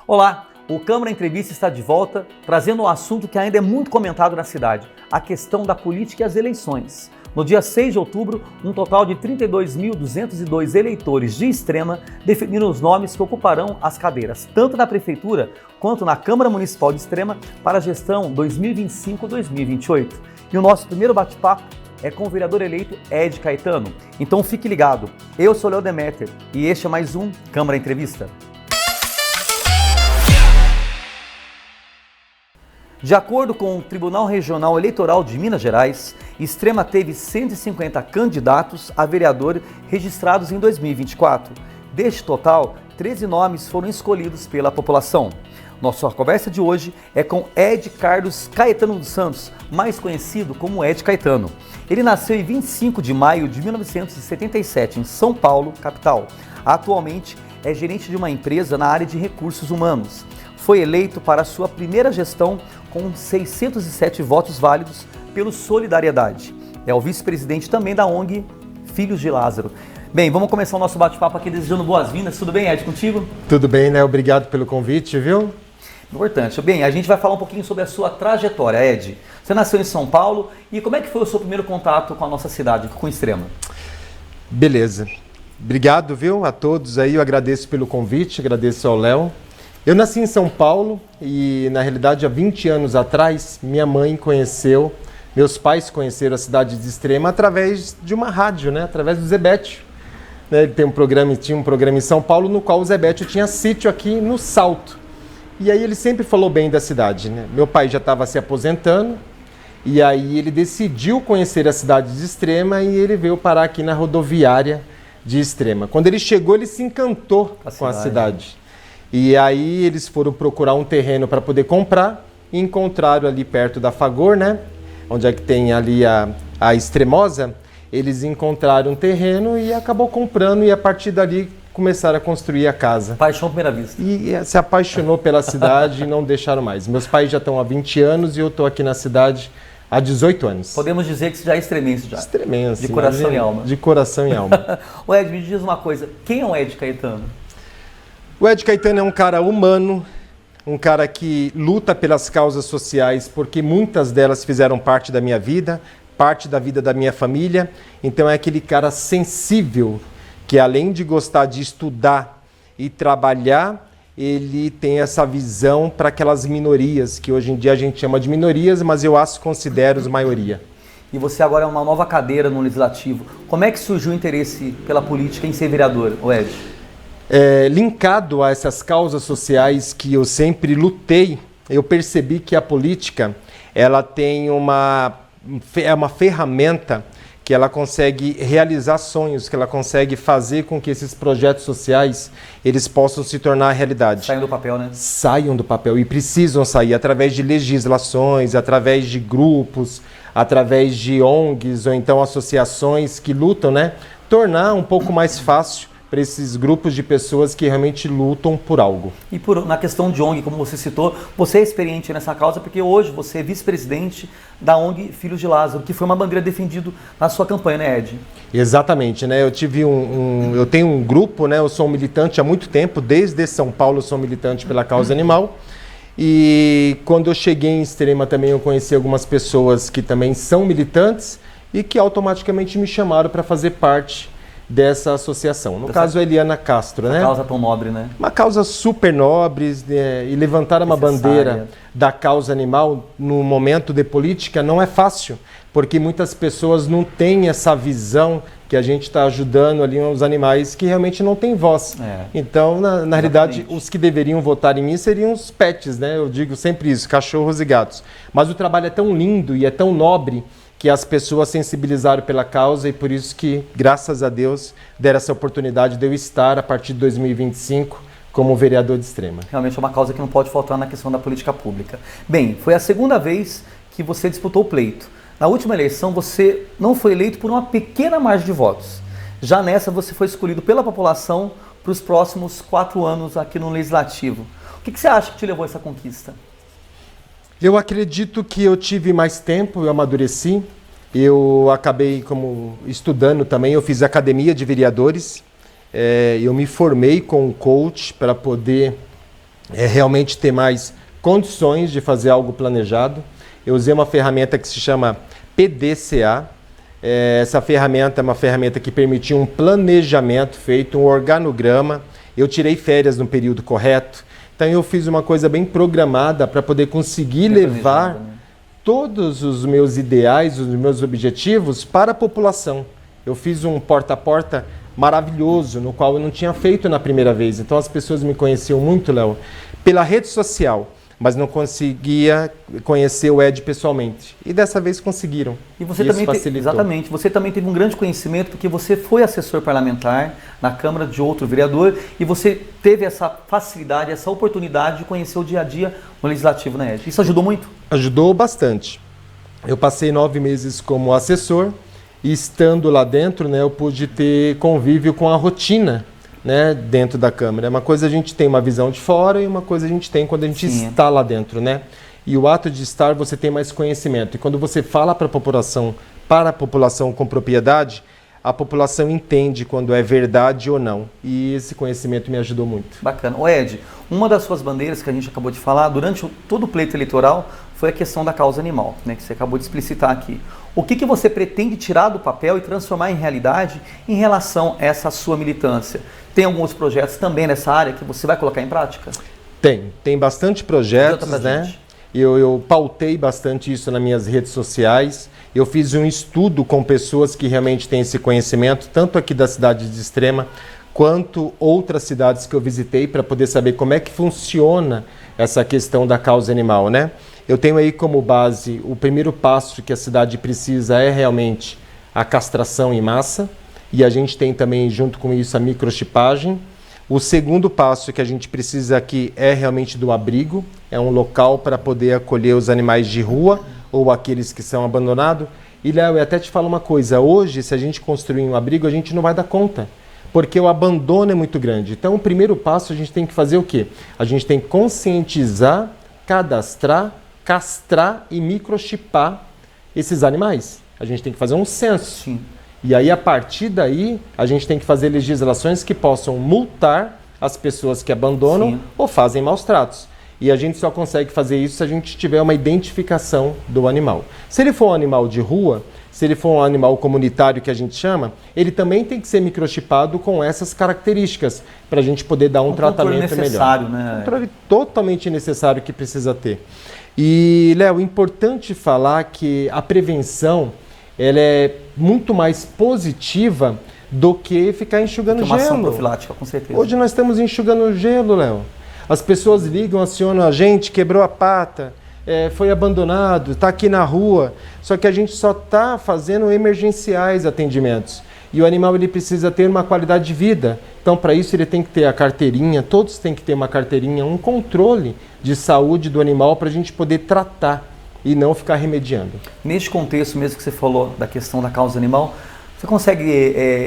Olá, o Câmara Entrevista está de volta, trazendo um assunto que ainda é muito comentado na cidade, a questão da política e as eleições. No dia 6 de outubro, um total de 32.202 eleitores de Extrema definiram os nomes que ocuparão as cadeiras, tanto na Prefeitura quanto na Câmara Municipal de Extrema, para a gestão 2025-2028. E o nosso primeiro bate-papo é com o vereador eleito Ed Caetano. Então fique ligado, eu sou Léo Demeter e este é mais um Câmara Entrevista. De acordo com o Tribunal Regional Eleitoral de Minas Gerais, Extrema teve 150 candidatos a vereador registrados em 2024. Deste total, 13 nomes foram escolhidos pela população. Nossa conversa de hoje é com Ed Carlos Caetano dos Santos, mais conhecido como Ed Caetano. Ele nasceu em 25 de maio de 1977 em São Paulo, capital. Atualmente é gerente de uma empresa na área de recursos humanos. Foi eleito para a sua primeira gestão com 607 votos válidos pelo Solidariedade. É o vice-presidente também da ONG Filhos de Lázaro. Bem, vamos começar o nosso bate-papo aqui desejando boas-vindas. Tudo bem, Ed, contigo? Tudo bem, né? Obrigado pelo convite, viu? Importante. Bem, a gente vai falar um pouquinho sobre a sua trajetória, Ed. Você nasceu em São Paulo e como é que foi o seu primeiro contato com a nossa cidade, com Extrema? Beleza. Obrigado, viu, a todos aí. Eu agradeço pelo convite, agradeço ao Léo. Eu nasci em São Paulo e, na realidade, há 20 anos atrás, meus pais conheceram a cidade de Extrema através de uma rádio, né? Através do Zebétio. Ele tinha um programa em São Paulo no qual o Zebétio tinha sítio aqui no Salto. E aí ele sempre falou bem da cidade, né? Meu pai já estava se aposentando e aí ele decidiu conhecer a cidade de Extrema e ele veio parar aqui na rodoviária de Extrema. Quando ele chegou, ele se encantou com a cidade. E aí eles foram procurar um terreno para poder comprar e encontraram ali perto da Fagor, né? Onde é que tem ali a Extremosa. Eles encontraram um terreno e acabou comprando e a partir dali começaram a construir a casa. Paixão à primeira vista. E se apaixonou pela cidade e não deixaram mais. Meus pais já estão há 20 anos e eu estou aqui na cidade há 18 anos. Podemos dizer que você já é extremense já. Extremense. De coração e alma. De coração e alma. Ô Ed, me diz uma coisa, quem é o Ed Caetano? O Ed Caetano é um cara humano, um cara que luta pelas causas sociais, porque muitas delas fizeram parte da minha vida, parte da vida da minha família. Então é aquele cara sensível, que além de gostar de estudar e trabalhar, ele tem essa visão para aquelas minorias, que hoje em dia a gente chama de minorias, mas eu as considero maioria. E você agora é uma nova cadeira no Legislativo. Como é que surgiu o interesse pela política em ser vereador, Ed? Linkado a essas causas sociais que eu sempre lutei, eu percebi que a política ela tem uma ferramenta que ela consegue realizar sonhos, que ela consegue fazer com que esses projetos sociais eles possam se tornar realidade. Saiam do papel, né? Saiam do papel e precisam sair através de legislações, através de grupos, através de ONGs ou então associações que lutam, né? Tornar um pouco mais fácil para esses grupos de pessoas que realmente lutam por algo. E na questão de ONG, como você citou, você é experiente nessa causa porque hoje você é vice-presidente da ONG Filhos de Lázaro, que foi uma bandeira defendida na sua campanha, né, Ed? Exatamente, né? Eu tenho um grupo, né? Eu sou um militante há muito tempo, desde São Paulo eu sou militante pela causa animal. E quando eu cheguei em Extrema também eu conheci algumas pessoas que também são militantes e que automaticamente me chamaram para fazer parte dessa associação. No caso, a Eliana Castro, né? Uma causa tão nobre, né? Uma causa super nobre, né? E levantar uma bandeira da causa animal no momento de política não é fácil, porque muitas pessoas não têm essa visão que a gente está ajudando ali os animais que realmente não têm voz. Então, na realidade, os que deveriam votar em mim seriam os pets, né? Eu digo sempre isso, cachorros e gatos. Mas o trabalho é tão lindo e é tão nobre que as pessoas sensibilizaram pela causa e por isso que, graças a Deus, deram essa oportunidade de eu estar, a partir de 2025, como vereador de Extrema. Realmente é uma causa que não pode faltar na questão da política pública. Bem, foi a segunda vez que você disputou o pleito. Na última eleição, você não foi eleito por uma pequena margem de votos. Já nessa, você foi escolhido pela população para os próximos 4 anos aqui no Legislativo. O que você acha que te levou a essa conquista? Eu acredito que eu tive mais tempo, eu amadureci. Eu acabei estudando também, eu fiz academia de vereadores. Eu me formei com um coach para poder é realmente ter mais condições de fazer algo planejado. Eu usei uma ferramenta que se chama PDCA. Essa ferramenta é uma ferramenta que permitiu um planejamento feito, um organograma. Eu tirei férias no período correto. Então eu fiz uma coisa bem programada para poder conseguir levar todos os meus ideais, os meus objetivos para a população. Eu fiz um porta a porta maravilhoso, no qual eu não tinha feito na primeira vez. Então as pessoas me conheciam muito, Léo, pela rede social, mas não conseguia conhecer o Ed pessoalmente. E dessa vez conseguiram. E você também exatamente. Você também teve um grande conhecimento porque você foi assessor parlamentar na Câmara de outro vereador e você teve essa facilidade, essa oportunidade de conhecer o dia a dia no Legislativo, né, Ed? Isso ajudou muito? Ajudou bastante. Eu passei 9 meses como assessor e estando lá dentro, né, eu pude ter convívio com a rotina, né, dentro da Câmara. Uma coisa a gente tem uma visão de fora e uma coisa a gente tem quando a gente está lá dentro, né? E o ato de estar, você tem mais conhecimento. E quando você fala para a população com propriedade, a população entende quando é verdade ou não. E esse conhecimento me ajudou muito. Bacana. Ô Ed, uma das suas bandeiras que a gente acabou de falar, durante todo o pleito eleitoral, foi a questão da causa animal, né, que você acabou de explicitar aqui. O que você pretende tirar do papel e transformar em realidade em relação a essa sua militância? Tem alguns projetos também nessa área que você vai colocar em prática? Tem bastante projetos, né? Eu pautei bastante isso nas minhas redes sociais. Eu fiz um estudo com pessoas que realmente têm esse conhecimento, tanto aqui da cidade de Extrema, quanto outras cidades que eu visitei, para poder saber como é que funciona essa questão da causa animal, né? Eu tenho aí como base, o primeiro passo que a cidade precisa é realmente a castração em massa, e a gente tem também, junto com isso, a microchipagem. O segundo passo que a gente precisa aqui é realmente do abrigo, é um local para poder acolher os animais de rua ou aqueles que são abandonados. E, Léo, eu até te falo uma coisa, hoje, se a gente construir um abrigo, a gente não vai dar conta, porque o abandono é muito grande. Então, o primeiro passo, a gente tem que fazer o quê? A gente tem que conscientizar, cadastrar, castrar e microchipar esses animais. A gente tem que fazer um censo. Sim. E aí, a partir daí, a gente tem que fazer legislações que possam multar as pessoas que abandonam ou fazem maus tratos. E a gente só consegue fazer isso se a gente tiver uma identificação do animal. Se ele for um animal de rua, se ele for um animal comunitário que a gente chama, ele também tem que ser microchipado com essas características para a gente poder dar um tratamento melhor. Né? Um controle totalmente necessário que precisa ter. E, Léo, importante falar que a prevenção ela é muito mais positiva do que ficar enxugando uma gelo. Ação profilática, com certeza. Hoje nós estamos enxugando gelo, Léo. As pessoas ligam, acionam a gente, quebrou a pata, foi abandonado, está aqui na rua. Só que a gente só está fazendo emergenciais atendimentos. E o animal ele precisa ter uma qualidade de vida. Então, para isso, ele tem que ter a carteirinha, todos têm que ter uma carteirinha, um controle de saúde do animal para a gente poder tratar e não ficar remediando. Neste contexto mesmo que você falou da questão da causa animal, você consegue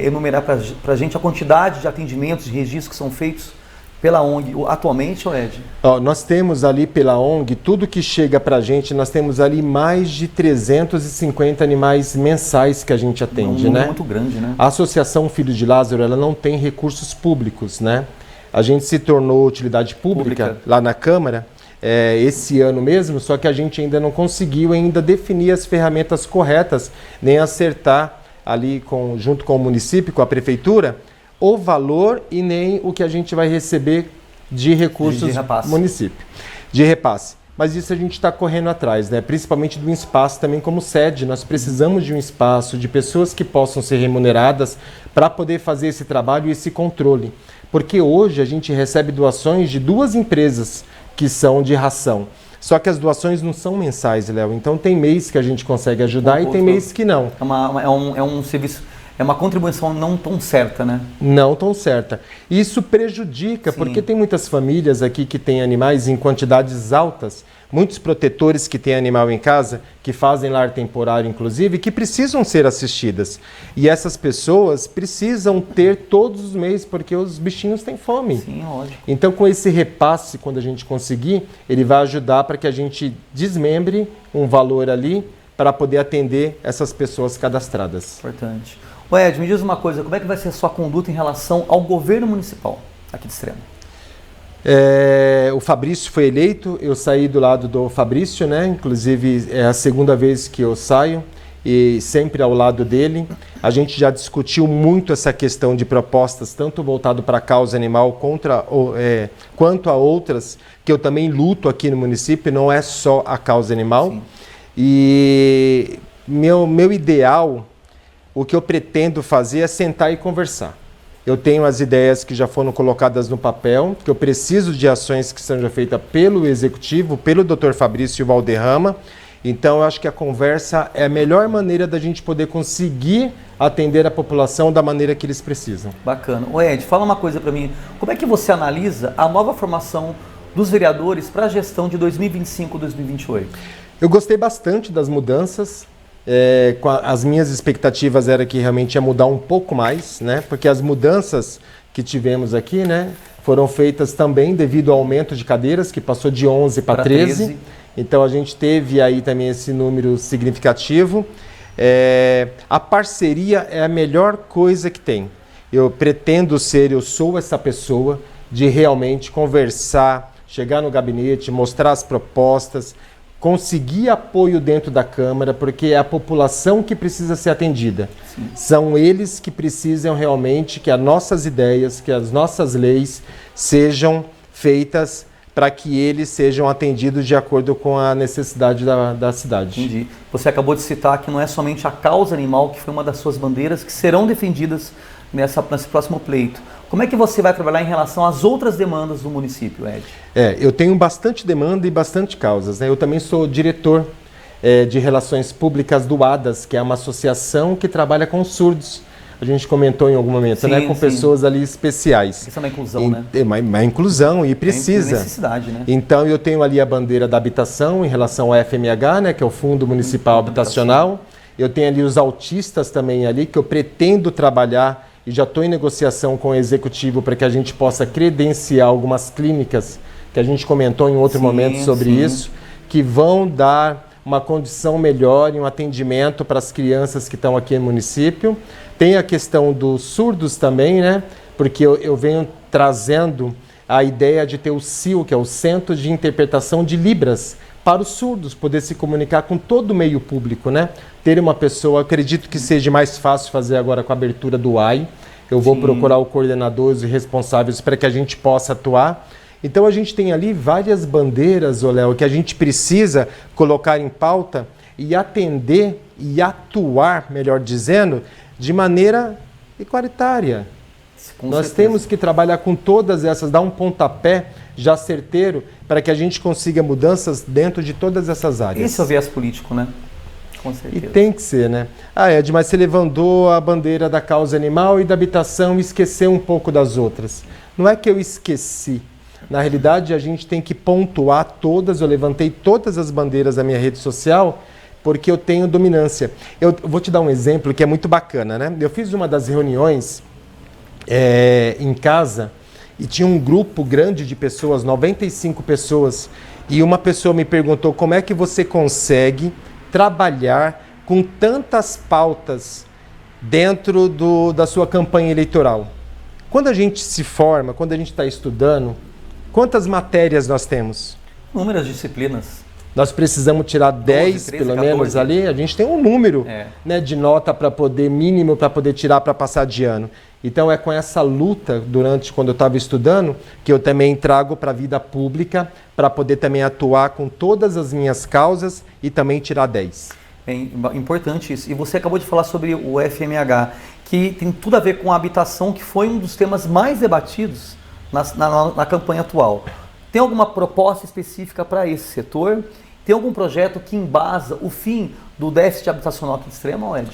enumerar para a gente a quantidade de atendimentos, de registros que são feitos pela ONG atualmente, Ed? Nós temos ali pela ONG, tudo que chega para a gente, nós temos ali mais de 350 animais mensais que a gente atende, né? É muito grande, né? A Associação Filhos de Lázaro, ela não tem recursos públicos, né? A gente se tornou utilidade pública lá na Câmara, esse ano mesmo, só que a gente ainda não conseguiu ainda definir as ferramentas corretas, nem acertar ali junto com o município, com a prefeitura, o valor e nem o que a gente vai receber de recursos do município, de repasse. Mas isso a gente está correndo atrás, né? Principalmente do espaço também como sede. Nós precisamos de um espaço, de pessoas que possam ser remuneradas para poder fazer esse trabalho e esse controle. Porque hoje a gente recebe doações de 2 empresas que são de ração. Só que as doações não são mensais, Léo. Então tem mês que a gente consegue ajudar e tem mês que não. É um serviço... É uma contribuição não tão certa, né? Não tão certa. Isso prejudica, porque tem muitas famílias aqui que têm animais em quantidades altas, muitos protetores que têm animal em casa, que fazem lar temporário, inclusive, que precisam ser assistidas. E essas pessoas precisam ter todos os meses, porque os bichinhos têm fome. Sim, lógico. Então, com esse repasse, quando a gente conseguir, ele vai ajudar para que a gente desmembre um valor ali para poder atender essas pessoas cadastradas. Importante. Ed, me diz uma coisa, como é que vai ser a sua conduta em relação ao governo municipal aqui de Extrema? O Fabrício foi eleito, eu saí do lado do Fabrício, né? Inclusive é a segunda vez que eu saio e sempre ao lado dele. A gente já discutiu muito essa questão de propostas, tanto voltado para a causa animal quanto a outras, que eu também luto aqui no município, não é só a causa animal. Sim. E meu ideal, o que eu pretendo fazer é sentar e conversar. Eu tenho as ideias que já foram colocadas no papel, que eu preciso de ações que sejam feitas pelo Executivo, pelo Dr. Fabrício Valderrama. Então, eu acho que a conversa é a melhor maneira da gente poder conseguir atender a população da maneira que eles precisam. Bacana. Ô Ed, fala uma coisa para mim. Como é que você analisa a nova formação dos vereadores para a gestão de 2025-2028? Eu gostei bastante das mudanças. As minhas expectativas eram que realmente ia mudar um pouco mais, né? Porque as mudanças que tivemos aqui, né, foram feitas também devido ao aumento de cadeiras, que passou de 11 para 13. Então a gente teve aí também esse número significativo. A parceria é a melhor coisa que tem. Eu sou essa pessoa de realmente conversar, chegar no gabinete, mostrar as propostas, conseguir apoio dentro da Câmara, porque é a população que precisa ser atendida. Sim. São eles que precisam realmente que as nossas ideias, que as nossas leis sejam feitas para que eles sejam atendidos de acordo com a necessidade da cidade. Entendi. Você acabou de citar que não é somente a causa animal, que foi uma das suas bandeiras, que serão defendidas nesse próximo pleito. Como é que você vai trabalhar em relação às outras demandas do município, Ed? Eu tenho bastante demanda e bastante causas, né? Eu também sou diretor de Relações Públicas do ADAS, que é uma associação que trabalha com surdos. A gente comentou em algum momento, sim, né? Com pessoas ali especiais. Isso é uma inclusão, né? Uma inclusão e precisa. É necessidade, né? Então eu tenho ali a bandeira da habitação em relação ao FMH, né? Que é o Fundo Municipal Habitacional. Eu tenho ali os autistas também ali, que eu pretendo trabalhar e já estou em negociação com o Executivo para que a gente possa credenciar algumas clínicas, que a gente comentou em outro momento sobre isso, que vão dar uma condição melhor e um atendimento para as crianças que estão aqui no município. Tem a questão dos surdos também, né? Porque eu venho trazendo a ideia de ter o CIL, que é o Centro de Interpretação de Libras, para os surdos poder se comunicar com todo o meio público, né? Ter uma pessoa, acredito que seja mais fácil fazer agora com a abertura do AI. Eu vou procurar o coordenador e responsáveis para que a gente possa atuar. Então a gente tem ali várias bandeiras, Léo, que a gente precisa colocar em pauta e atender e atuar, melhor dizendo, de maneira igualitária. Nós temos que trabalhar com todas essas, dar um pontapé já certeiro para que a gente consiga mudanças dentro de todas essas áreas. Esse é o viés político, né? Com certeza. E tem que ser, né? Ed, mas você levantou a bandeira da causa animal e da habitação e esqueceu um pouco das outras. Não é que eu esqueci. Na realidade, a gente tem que pontuar todas. Eu levantei todas as bandeiras da minha rede social porque eu tenho dominância. Eu vou te dar um exemplo que é muito bacana, né? Eu fiz uma das reuniões em casa e tinha um grupo grande de pessoas, 95 pessoas, e uma pessoa me perguntou como é que você consegue trabalhar com tantas pautas dentro da sua campanha eleitoral. Quando a gente se forma, quando a gente está estudando, quantas matérias nós temos? Inúmeras disciplinas. Nós precisamos tirar 10, 13, pelo 14. Menos ali, a gente tem um número né, de nota para poder, mínimo para poder tirar para passar de ano. Então é com essa luta, quando eu estava estudando, que eu também trago para a vida pública, para poder também atuar com todas as minhas causas e também tirar 10. É importante isso. E você acabou de falar sobre o FMH, que tem tudo a ver com a habitação, que foi um dos temas mais debatidos na campanha atual. Tem alguma proposta específica para esse setor? Tem algum projeto que embasa o fim do déficit habitacional aqui de Extrema, Ed?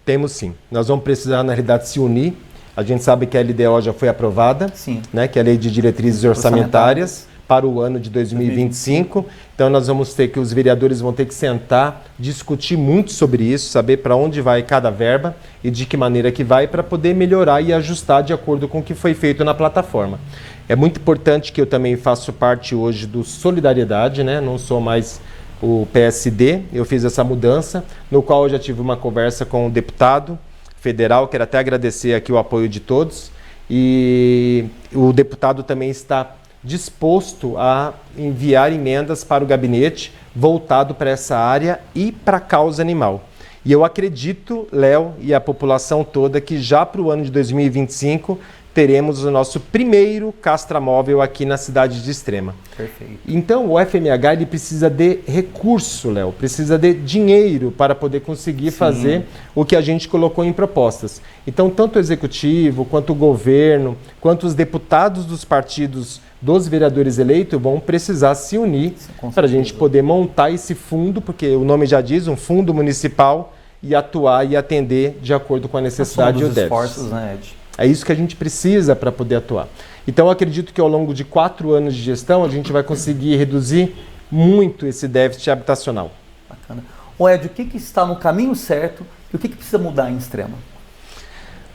Temos sim. Nós vamos precisar, na realidade, se unir. A gente sabe que a LDO já foi aprovada, né, que é a Lei de Diretrizes Orçamentárias para o ano de 2025. Então nós vamos ter que, os vereadores vão ter que sentar, discutir muito sobre isso, saber para onde vai cada verba e de que maneira que vai, para poder melhorar e ajustar de acordo com o que foi feito na plataforma. É muito importante que eu também faço parte hoje do Solidariedade, né? Não sou mais o PSD, eu fiz essa mudança, no qual eu já tive uma conversa com o deputado federal, quero até agradecer aqui o apoio de todos, e o deputado também está disposto a enviar emendas para o gabinete voltado para essa área e para a causa animal. E eu acredito, Léo, e a população toda, que já para o ano de 2025 teremos o nosso primeiro castramóvel aqui na cidade de Extrema. Perfeito. Então o FMH ele precisa de recurso, Léo, precisa de dinheiro para poder conseguir fazer o que a gente colocou em propostas. Então tanto o executivo, quanto o governo, quanto os deputados dos partidos dos vereadores eleitos vão precisar se unir para a gente poder montar esse fundo, porque o nome já diz, um fundo municipal, e atuar e atender de acordo com a necessidade e o déficit. Esforços, né, Ed? É isso que a gente precisa para poder atuar. Então, eu acredito que ao longo de 4 anos de gestão, a gente vai conseguir reduzir muito esse déficit habitacional. Bacana. Ô Ed, o que está no caminho certo e o que precisa mudar em Extrema?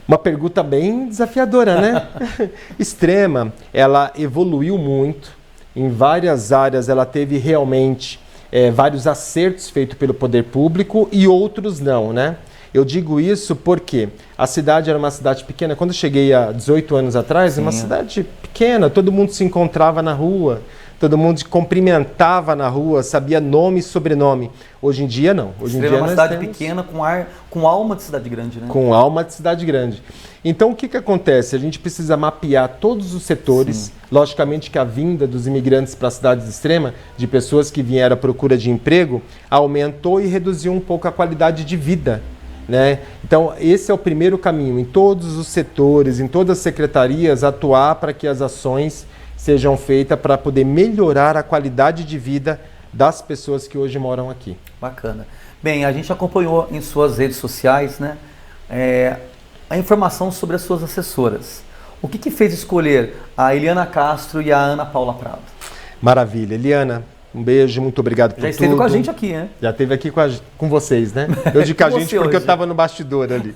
Uma pergunta bem desafiadora, né? Extrema, ela evoluiu muito. Em várias áreas, ela teve realmente vários acertos feitos pelo poder público e outros não, né? Eu digo isso porque a cidade era uma cidade pequena. Quando eu cheguei há 18 anos atrás, uma cidade pequena, todo mundo se encontrava na rua, todo mundo se cumprimentava na rua, sabia nome e sobrenome. Hoje em dia, não. Hoje em dia, é uma cidade pequena com alma de cidade grande, né? Com alma de cidade grande. Então, o que acontece? A gente precisa mapear todos os setores. Logicamente que a vinda dos imigrantes para a cidade de Extrema, de pessoas que vieram à procura de emprego, aumentou e reduziu um pouco a qualidade de vida, né? Então, esse é o primeiro caminho. Em todos os setores, em todas as secretarias, atuar para que as ações sejam feitas para poder melhorar a qualidade de vida das pessoas que hoje moram aqui. Bacana. Bem, a gente acompanhou em suas redes sociais, né, a informação sobre as suas assessoras. O que fez escolher a Eliana Castro e a Ana Paula Prado? Maravilha. Eliana, um beijo, muito obrigado por tudo. Já esteve com a gente aqui, né? Já esteve aqui com vocês, né? Eu digo com a gente porque eu estava no bastidor ali.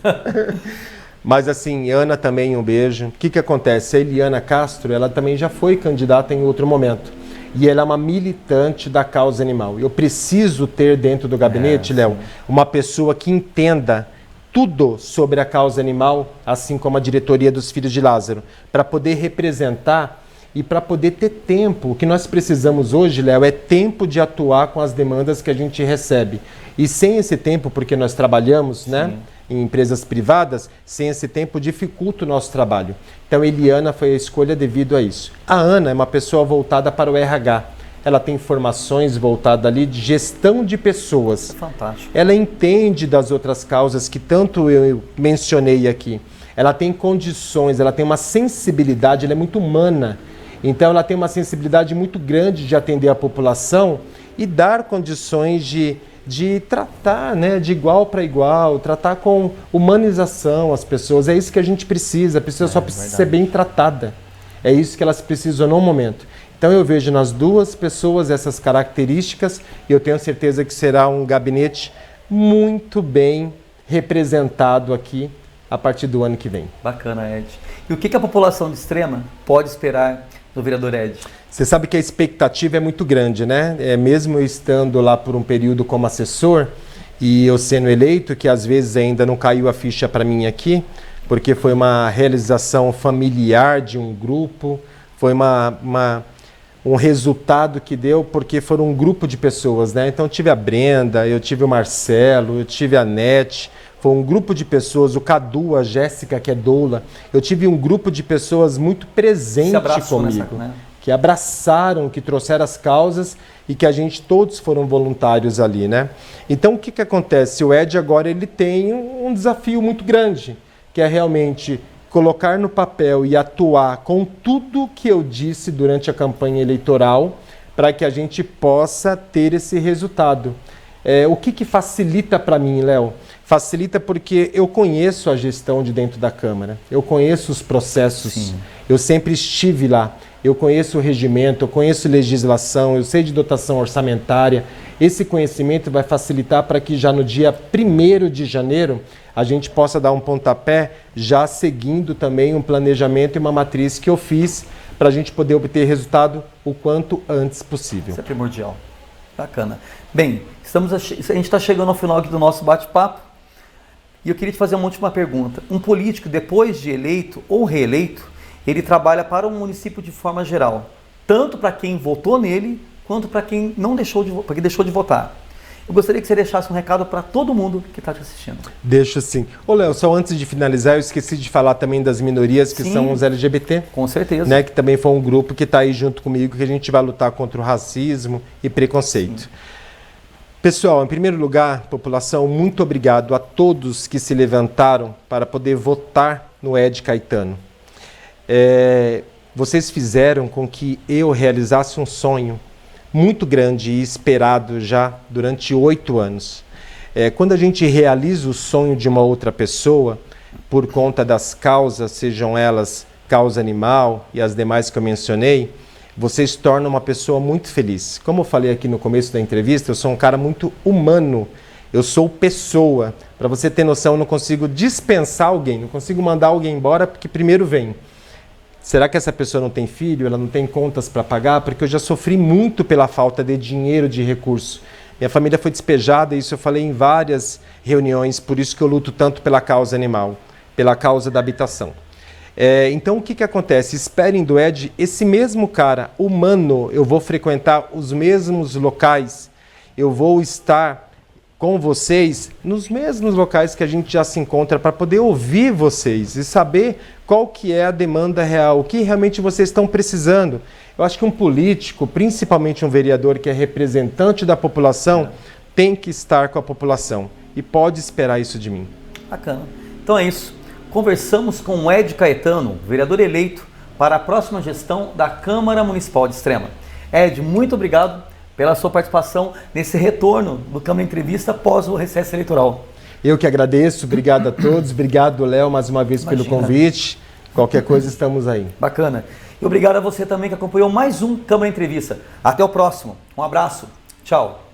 Mas assim, Ana também, um beijo. O que acontece? A Eliana Castro, ela também já foi candidata em outro momento. E ela é uma militante da causa animal. Eu preciso ter dentro do gabinete, Léo, uma pessoa que entenda tudo sobre a causa animal, assim como a diretoria dos Filhos de Lázaro, para poder representar e para poder ter tempo. O que nós precisamos hoje, Léo, é tempo de atuar com as demandas que a gente recebe. E sem esse tempo, porque nós trabalhamos, né, em empresas privadas, sem esse tempo dificulta o nosso trabalho. Então, Eliana foi a escolha devido a isso. A Ana é uma pessoa voltada para o RH. Ela tem formações voltadas ali de gestão de pessoas. Fantástico. Ela entende das outras causas que tanto eu mencionei aqui. Ela tem condições, ela tem uma sensibilidade, ela é muito humana. Então, ela tem uma sensibilidade muito grande de atender a população e dar condições de tratar, né, de igual para igual, tratar com humanização as pessoas. É isso que a gente precisa. A pessoa só precisa ser bem tratada. É isso que elas precisam no momento. Então eu vejo nas duas pessoas essas características e eu tenho certeza que será um gabinete muito bem representado aqui a partir do ano que vem. Bacana, Ed. E o que a população de Extrema pode esperar do vereador Ed? Você sabe que a expectativa é muito grande, né? Mesmo eu estando lá por um período como assessor e eu sendo eleito, que às vezes ainda não caiu a ficha para mim aqui, porque foi uma realização familiar de um grupo, foi um resultado que deu porque foram um grupo de pessoas, né? Então eu tive a Brenda, eu tive o Marcelo, eu tive a Nete, foi um grupo de pessoas, o Cadu, a Jéssica, que é doula. Eu tive um grupo de pessoas muito presente comigo, que abraçaram, que trouxeram as causas e que a gente todos foram voluntários ali, né? Então o que acontece? O Ed agora ele tem um desafio muito grande, que é realmente colocar no papel e atuar com tudo que eu disse durante a campanha eleitoral para que a gente possa ter esse resultado. O que facilita para mim, Léo? Facilita porque eu conheço a gestão de dentro da Câmara, eu conheço os processos, eu sempre estive lá, eu conheço o regimento, eu conheço legislação, eu sei de dotação orçamentária. Esse conhecimento vai facilitar para que já no dia 1º de janeiro a gente possa dar um pontapé, já seguindo também um planejamento e uma matriz que eu fiz para a gente poder obter resultado o quanto antes possível. Isso é primordial. Bacana. Bem, a gente está chegando ao final aqui do nosso bate-papo e eu queria te fazer uma última pergunta. Um político, depois de eleito ou reeleito, ele trabalha para o município de forma geral. tanto para quem votou nele, quanto para quem não deixou de votar. Eu gostaria que você deixasse um recado para todo mundo que está te assistindo. Deixo sim. Ô, Léo, só antes de finalizar, eu esqueci de falar também das minorias, que são os LGBT. Com certeza. Né, que também foi um grupo que está aí junto comigo, que a gente vai lutar contra o racismo e preconceito. Sim. Pessoal, em primeiro lugar, população, muito obrigado a todos que se levantaram para poder votar no Ed Caetano. Vocês fizeram com que eu realizasse um sonho muito grande e esperado já durante 8 anos. Quando a gente realiza o sonho de uma outra pessoa, por conta das causas, sejam elas causa animal e as demais que eu mencionei, vocês tornam uma pessoa muito feliz. Como eu falei aqui no começo da entrevista, eu sou um cara muito humano, eu sou pessoa. Para você ter noção, eu não consigo dispensar alguém, não consigo mandar alguém embora porque primeiro vem. Será que essa pessoa não tem filho, ela não tem contas para pagar? Porque eu já sofri muito pela falta de dinheiro, de recurso. Minha família foi despejada, isso eu falei em várias reuniões, por isso que eu luto tanto pela causa animal, pela causa da habitação. Então o que acontece? Esperem do Ed, esse mesmo cara, humano, eu vou frequentar os mesmos locais, eu vou estar com vocês nos mesmos locais que a gente já se encontra para poder ouvir vocês e saber qual que é a demanda real, o que realmente vocês estão precisando. Eu acho que um político, principalmente um vereador que é representante da população, tem que estar com a população e pode esperar isso de mim. Bacana. Então é isso. Conversamos com o Ed Caetano, vereador eleito para a próxima gestão da Câmara Municipal de Extrema. Ed, muito obrigado pela sua participação nesse retorno do Câmara Entrevista após o recesso eleitoral. Eu que agradeço, obrigado a todos, obrigado, Léo, mais uma vez pelo convite. Qualquer coisa, estamos aí. Bacana. E obrigado a você também que acompanhou mais um Câmara Entrevista. Até o próximo. Um abraço. Tchau.